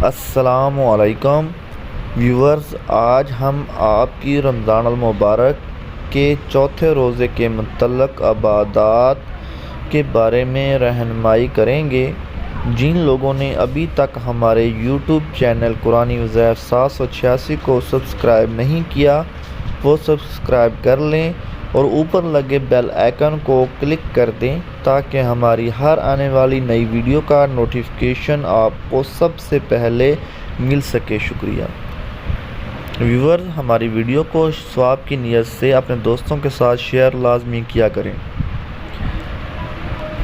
السلام علیکم ویورز، آج ہم آپ کی رمضان المبارک کے چوتھے روزے کے متعلق عبادات کے بارے میں رہنمائی کریں گے۔ جن لوگوں نے ابھی تک ہمارے یوٹیوب چینل قرآنی وظائف 786 کو سبسکرائب نہیں کیا وہ سبسکرائب کر لیں اور اوپر لگے بیل آئیکن کو کلک کر دیں تاکہ ہماری ہر آنے والی نئی ویڈیو کا نوٹیفیکیشن آپ کو سب سے پہلے مل سکے۔ شکریہ۔ ویورز، ہماری ویڈیو کو ثواب کی نیت سے اپنے دوستوں کے ساتھ شیئر لازمی کیا کریں۔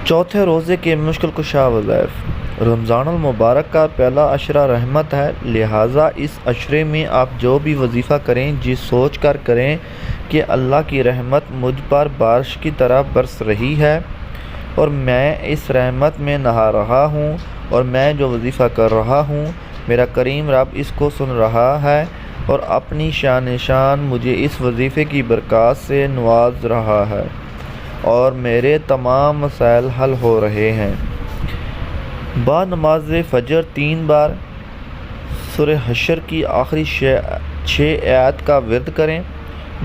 چوتھے روزے کے مشکل کشا وظائف۔ رمضان المبارک کا پہلا عشرہ رحمت ہے، لہٰذا اس عشرے میں آپ جو بھی وظیفہ کریں جی سوچ کر کریں کہ اللہ کی رحمت مجھ پر بارش کی طرح برس رہی ہے اور میں اس رحمت میں نہا رہا ہوں، اور میں جو وظیفہ کر رہا ہوں میرا کریم رب اس کو سن رہا ہے اور اپنی شان مجھے اس وظیفے کی برکات سے نواز رہا ہے اور میرے تمام مسائل حل ہو رہے ہیں۔ بعد نماز فجر 3 بار سورہ حشر کی آخری 6 آیات کا ورد کریں۔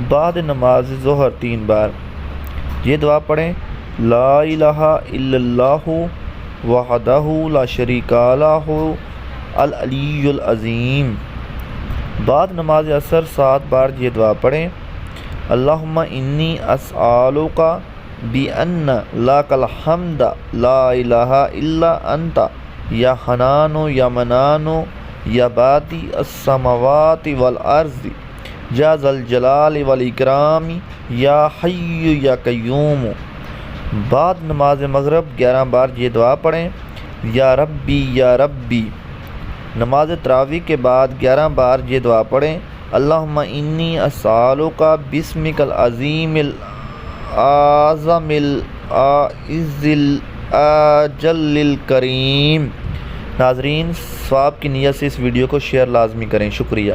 بعد نماز ظہر 3 بار یہ دعا پڑھیں: لا الہ الا اللہ وحدہ لا شریک لہ العلی العظیم۔ بعد نماز عصر 7 بار یہ دعا پڑھیں: اللہم انی اسألک بأن لک الحمد لا الہ الا انت یا حنان یا منان یا بادی السماوات والارض یا ذا الجلال والاکرام یا حی یا قیوم۔ بعد نماز مغرب 11 بار یہ دعا پڑھیں: یا ربی یا ربی۔ نماز تراویح کے بعد 11 بار یہ دعا پڑھیں: اللہم انی اسألک باسمک العظیم الاعظم الاعز الاجل الکریم۔ ناظرین، ثواب کی نیت سے اس ویڈیو کو شیئر لازمی کریں۔ شکریہ۔